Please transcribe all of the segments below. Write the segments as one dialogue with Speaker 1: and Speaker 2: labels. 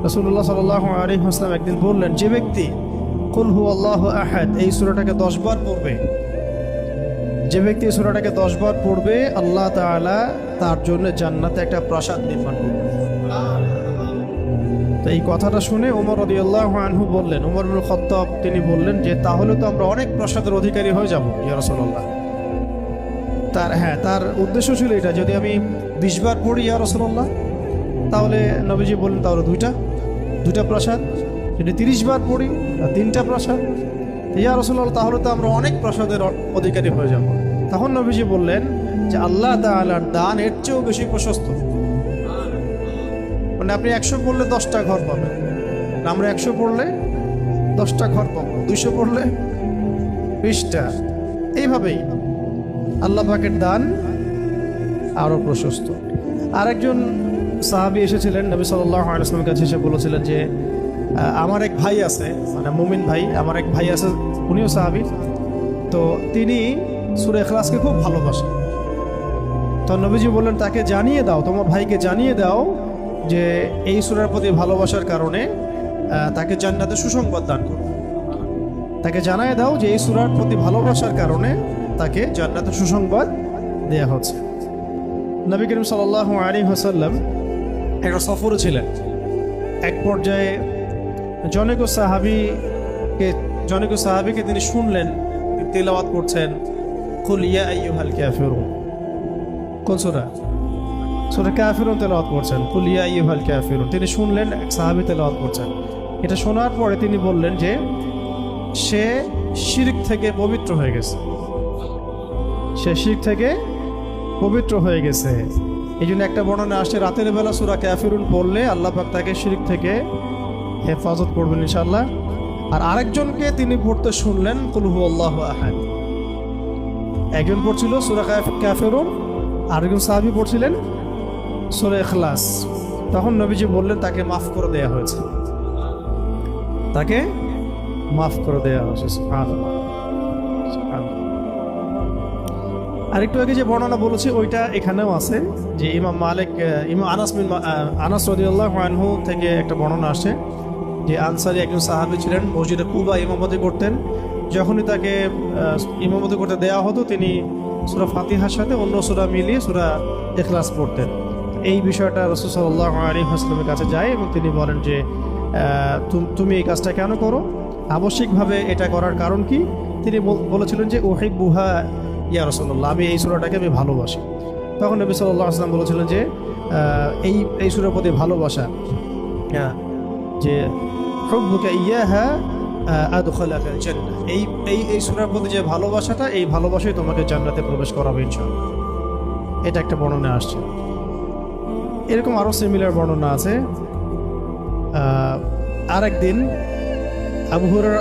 Speaker 1: রাসূলুল্লাহ সাল্লাল্লাহু আলাইহি ওয়াসাল্লাম একদিন বললেন, যে ব্যক্তি কুল হুয়াল্লাহু আহাদ এই সূরাটাকে 10 বার পড়বে, যে ব্যক্তি এই সূরাটাকে 10 বার পড়বে, আল্লাহ তাআলা তার জন্য জান্নাতে একটা প্রাসাদ নির্মাণ করবেন। তো এই কথাটা শুনে ওমর রাদিয়াল্লাহু আনহু বললেন, ওমর ইবনে খাত্তাব তিনি বললেন যে তাহলে তো আমরা অনেক প্রাসাদের অধিকারী হয়ে যাব ইয়া রাসূলুল্লাহ। তার উদ্দেশ্য ছিল এটা, যদি আমি 20 বার পড়ি ইয়া রাসূলুল্লাহ, তাহলে নবীজি বললেন তাহলে দুইটা প্রাসাদ, যদি 30 বার পড়ি 3টা প্রাসাদ, ইয়া রাসূলুল্লাহ তাহলে তো আমরা অনেক প্রাসাদের অধিকারী হয়ে যাব। তখন নবীজি বললেন যে আল্লাহ তাআলার দান এর চেয়েও বেশি প্রশস্ত। মানে আপনি 100 পড়লে 10টা ঘর পাবেন, আমরা 100 পড়লে 10টা ঘর পাবো, 200 পড়লে 20টা। এইভাবেই আল্লাহ পাকের দান আরো প্রশস্ত। আরেকজন সাহাবী এসেছিলেন নবী সাল্লাল্লাহু আলাইহি ওয়াসাল্লামের কাছে, এসে বলেছিলেন যে আমার এক ভাই আছে, মানে মুমিন ভাই, আমার এক ভাই আছে, উনিও সাহাবী, তো তিনি সূরা ইখলাসকে খুব ভালোবাসেন। তো নবীজি বললেন তাকে জানিয়ে দাও, তোমার ভাইকে জানিয়ে দাও যে এই সূরার প্রতি ভালোবাসার কারণে তাকে জান্নাতে সুসংবাদ দান করো। তাকে জানিয়ে দাও যে এই সূরার প্রতি ভালোবাসার কারণে তাকে জান্নাতে সুসংবাদ দেয়া হচ্ছে। নবী করিম সাল্লাল্লাহু আলাইহি ওয়াসাল্লাম একটা সফরে ছিলেন। এক পর্যায়ে জনৈক সাহাবীকে তিনি শুনলেন তিলাওয়াত করছেন কুল ইয়া আইয়ুহাল কাফিরুন। কোন সূরা? সূরা কাফিরুন তেলাওয়াত করছেন, কুল ইয়া আইয়ুহাল কাফিরুন। তিনি শুনলেন এক সাহাবী তেলাওয়াত করছেন। এটা শোনার পরে তিনি বললেন যে সে শিরক থেকে পবিত্র হয়ে গেছে, সে শিরক থেকে পবিত্র হয়ে গেছে। এই জন্য একটা বর্ণনা আসছে রাতের বেলা সূরা কাফিরুন পড়লে আল্লাহ পাক তাকে শিরক থেকে হেফাজত করবেন ইনশাআল্লাহ। আর আরেকজনকে তিনি পড়তে শুনলেন কুল হুয়াল্লাহু আহাদ। একজন পড়ছিল সূরা কাফিরুন, আরেকজন সাহাবী পড়ছিলেন সূরা ইখলাস। তখন নবীজি বললেন তাকে মাফ করে দেয়া হয়েছে, তাকে মাফ করে দেয়া হয়েছে। সুবহানাল্লাহ। আরেকটু আগে যে বর্ণনা বলেছি ওইটা এখানেও আছে, যে ইমাম আনাস রাদিয়াল্লাহু আনহু থেকে একটা বর্ণনা আসে যে আনসারী একজন সাহাবী ছিলেন, মসজিদে কুবা ইমামতি করতেন। যখনই তাকে ইমামতি করতে দেওয়া হতো তিনি সূরা ফাতিহার সাথে অন্য সূরা মিলিয়ে সূরা ইখলাস পড়তেন। এই বিষয়টা রাসূল সাল্লাল্লাহু আলাইহি ওয়াসাল্লামের কাছে যায় এবং তিনি বলেন যে তুমি এই কাজটা কেন করো, আবশ্যিকভাবে এটা করার কারণ কি? তিনি বলেছিলেন যে উহিব্বুহা ইয়া রাসূলুল্লাহ, আমি এই সূরাটাকে আমি ভালোবাসি। তখন নবী সাল্লাল্লাহু আলাইহি ওয়াসাল্লাম বলেছিলেন যে এই সূরার প্রতি ভালোবাসা, যে হুব্বুকা ইয়াহা আদখালাকাল জান্নাহ, এই সূরার প্রতি যে ভালোবাসাটা, এই ভালোবাসাই তোমাকে জান্নাতে প্রবেশ করাবে ইনশাআল্লাহ। এটা একটা বর্ণনা আসছে। এরকম আরো সিমিলার বর্ণনা আছে। আরেকদিন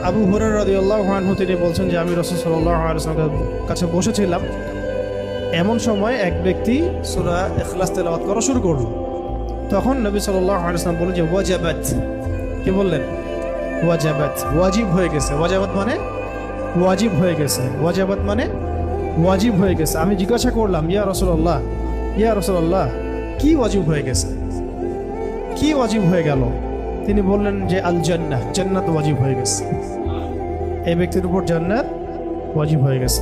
Speaker 1: আবু হুরায়রা রাদিয়াল্লাহু আনহু তিনি বলছেন যে আমি রাসূল সাল্লাল্লাহু আলাইহি ওয়াসাল্লামের কাছে বসেছিলাম, এমন সময় এক ব্যক্তি সূরা ইখলাস তেলাওয়াত করা শুরু করলো। তখন নবী সাল্লাল্লাহু আলাইহি ওয়াসাল্লাম বললেন যে ওয়াজাবাত। কি বললেন? ওয়াজাবাত, ওয়াজিব হয়ে গেছে। ওয়াজাবাত মানে ওয়াজিব হয়ে গেছে, ওয়াজাবাত মানে ওয়াজিব হয়ে গেছে। আমি জিজ্ঞাসা করলাম ইয়া রাসূলুল্লাহ কি ওয়াজিব হয়ে গেছে, কি ওয়াজিব হয়ে গেল? তিনি বললেন যে আল জান্নাহ, জান্নাত ওয়াজিব হয়ে গেছে, এই ব্যক্তির উপর জান্নাত ওয়াজিব হয়ে গেছে।